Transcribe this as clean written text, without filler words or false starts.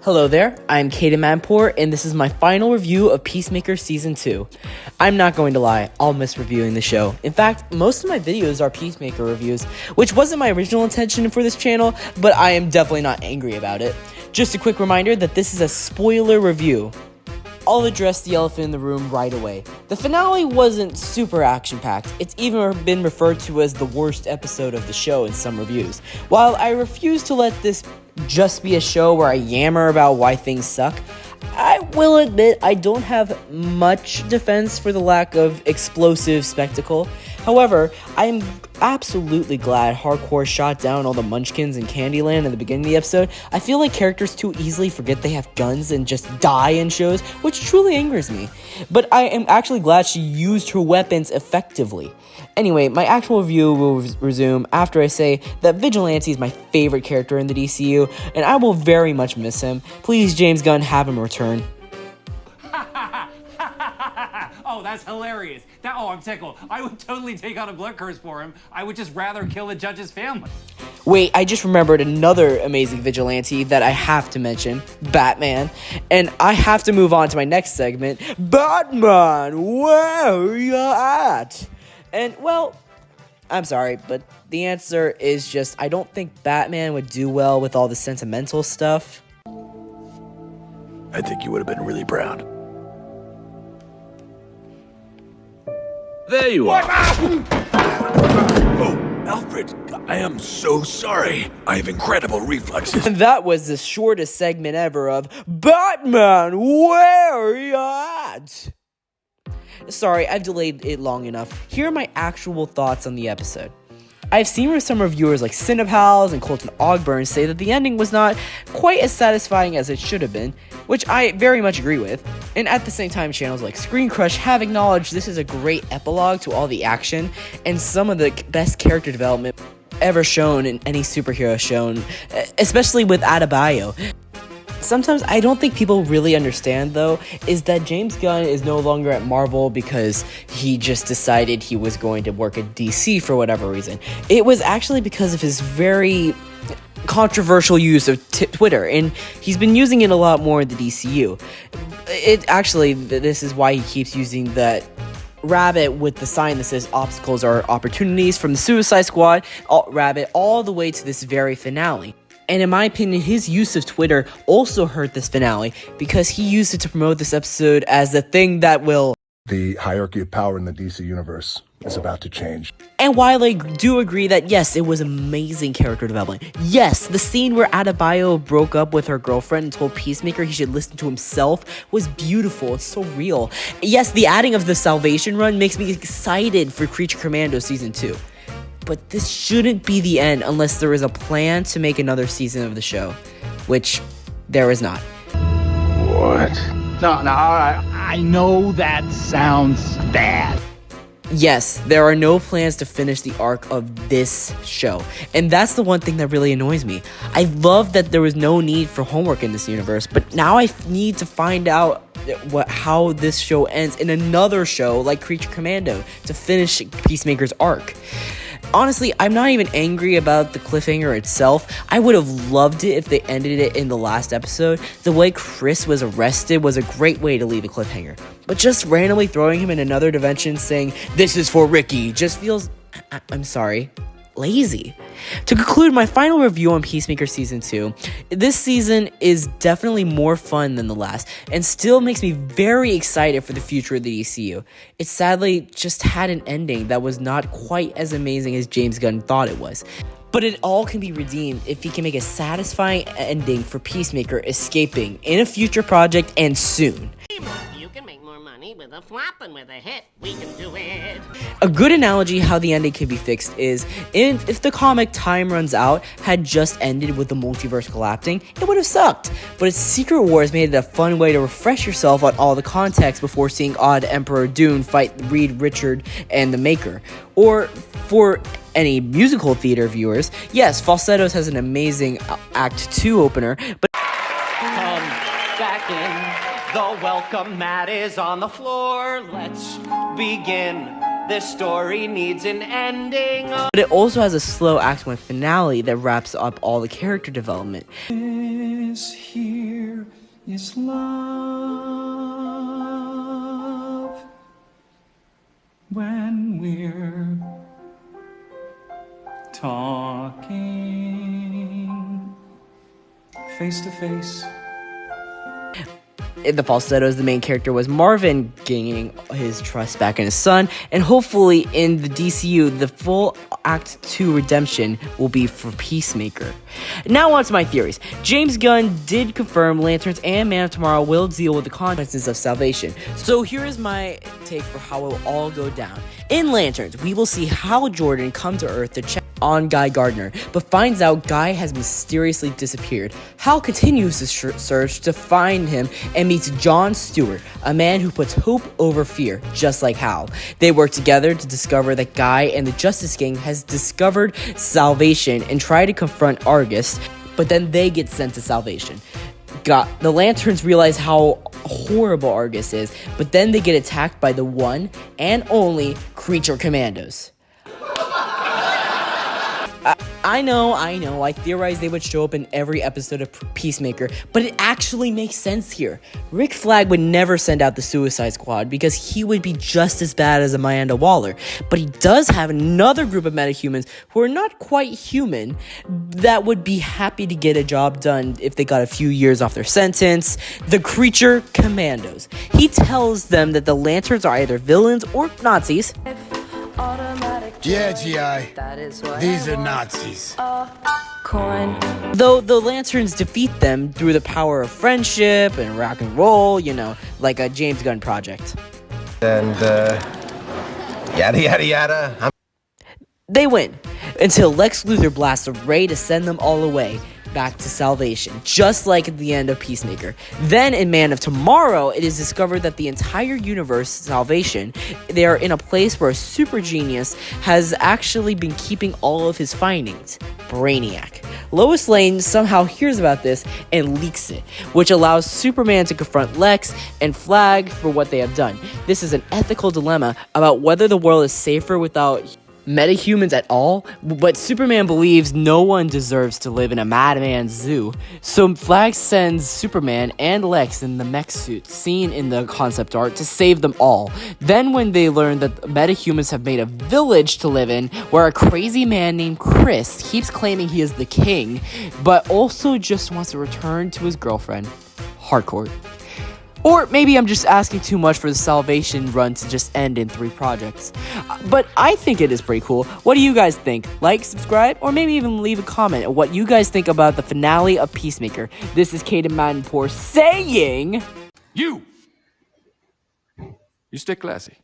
Hello there, I'm Kaden Manpour, and this is my final review of Peacemaker Season 2. I'm not going to lie, I'll miss reviewing the show. In fact, most of my videos are Peacemaker reviews, which wasn't my original intention for this channel, but I am definitely not angry about it. Just a quick reminder that this is a spoiler review. I'll address the elephant in the room right away. The finale wasn't super action-packed. It's even been referred to as the worst episode of the show in some reviews. While I refuse to let this just be a show where I yammer about why things suck, I will admit I don't have much defense for the lack of explosive spectacle. However, I am absolutely glad Hardcore shot down all the Munchkins in Candyland in the beginning of the episode. I feel like characters too easily forget they have guns and just die in shows, which truly angers me. But I am actually glad she used her weapons effectively. Anyway, my actual review will resume after I say that Vigilante is my favorite character in the DCU, and I will very much miss him. Please, James Gunn, have him return. Oh, that's hilarious. I'm tickled. I would totally take out a blood curse for him. I would just rather kill the judge's family. Wait, I just remembered another amazing vigilante that I have to mention, Batman. And I have to move on to my next segment, Batman, where you at? And, well, I'm sorry, but the answer is just I don't think Batman would do well with all the sentimental stuff. I think you would have been really proud. There you are. Oh, Alfred, I am so sorry. I have incredible reflexes. And that was the shortest segment ever of Batman, where you at? Sorry, I've delayed it long enough. Here are my actual thoughts on the episode. I've seen some reviewers like Cinepals and Colton Ogburn say that the ending was not quite as satisfying as it should have been, which I very much agree with. And at the same time, channels like Screen Crush have acknowledged this is a great epilogue to all the action and some of the best character development ever shown in any superhero shown, especially with Adebayo. Sometimes I don't think people really understand, though, is that James Gunn is no longer at Marvel because he just decided he was going to work at DC for whatever reason. It was actually because of his very controversial use of Twitter, and he's been using it a lot more in the DCU. This is why he keeps using that rabbit with the sign that says obstacles are opportunities from the Suicide Squad rabbit all the way to this very finale. And in my opinion, his use of Twitter also hurt this finale because he used it to promote this episode as the thing that will... The hierarchy of power in the DC universe is about to change. And while I do agree that, yes, it was amazing character development. Yes, the scene where Adebayo broke up with her girlfriend and told Peacemaker he should listen to himself was beautiful. It's so real. Yes, the adding of the Salvation Run makes me excited for Creature Commando Season 2. But this shouldn't be the end unless there is a plan to make another season of the show, which there is not. What? No, I know that sounds bad. Yes, there are no plans to finish the arc of this show, and that's the one thing that really annoys me. I love that there was no need for homework in this universe, but now I need to find out how this show ends in another show like Creature Commando to finish Peacemaker's arc. Honestly, I'm not even angry about the cliffhanger itself. I would have loved it if they ended it in the last episode. The way Chris was arrested was a great way to leave a cliffhanger. But just randomly throwing him in another dimension saying, "This is for Ricky," just feels, I'm sorry, lazy. To conclude my final review on Peacemaker Season 2, this season is definitely more fun than the last, and still makes me very excited for the future of the DCU. It sadly just had an ending that was not quite as amazing as James Gunn thought it was. But it all can be redeemed if he can make a satisfying ending for Peacemaker escaping in a future project and soon. You can make more money with a flop than with a hit. We can do it. A good analogy how the ending can be fixed is if the comic Time Runs Out had just ended with the multiverse collapsing, it would have sucked. But its Secret Wars made it a fun way to refresh yourself on all the context before seeing Odd Emperor Dune fight Reed Richard and the Maker. Or for any musical theater viewers, yes, Falsettos has an amazing Act 2 opener, but Come back in. The welcome mat is on the floor. Let's begin. This story needs an ending. But it also has a slow Act 1 finale that wraps up all the character development. Is here is love when we're talking face to face. In the falsettos, the main character was Marvin gaining his trust back in his son, and hopefully in the DCU, the full Act 2 redemption will be for Peacemaker. Now on to my theories. James Gunn did confirm Lanterns and Man of Tomorrow will deal with the consequences of salvation. So here is my take for how it will all go down. In Lanterns, we will see Hal Jordan come to Earth to check on Guy Gardner, but finds out Guy has mysteriously disappeared. Hal continues the search to find him and meets John Stewart, a man who puts hope over fear, just like Hal. They work together to discover that Guy and the Justice Gang has discovered salvation and try to confront Argus, but then they get sent to salvation. The Lanterns realize how horrible Argus is, but then they get attacked by the one and only Creature Commandos. I know, I theorized they would show up in every episode of Peacemaker, but it actually makes sense here. Rick Flag would never send out the Suicide Squad because he would be just as bad as Amanda Waller, but he does have another group of metahumans who are not quite human that would be happy to get a job done if they got a few years off their sentence. The Creature Commandos. He tells them that the Lanterns are either villains or Nazis. Yeah, G.I. These are Nazis. Though the Lanterns defeat them through the power of friendship and rock and roll, like a James Gunn project. And, yada, yada, yada. They win, until Lex Luthor blasts a ray to send them all away, back to salvation, just like at the end of Peacemaker. Then in Man of Tomorrow, it is discovered that the entire universe, salvation, they are in a place where a super genius has actually been keeping all of his findings. Brainiac. Lois Lane somehow hears about this and leaks it, which allows Superman to confront Lex and Flag for what they have done. This is an ethical dilemma about whether the world is safer without metahumans at all, but Superman believes no one deserves to live in a madman's zoo. So Flag sends Superman and Lex in the mech suit seen in the concept art to save them all. Then when they learn that metahumans have made a village to live in where a crazy man named Chris keeps claiming he is the king, but also just wants to return to his girlfriend. Hardcore. Or maybe I'm just asking too much for the Salvation run to just end in 3 projects. But I think it is pretty cool. What do you guys think? Like, subscribe, or maybe even leave a comment on what you guys think about the finale of Peacemaker. This is Caden Maddenpour saying... You stay classy.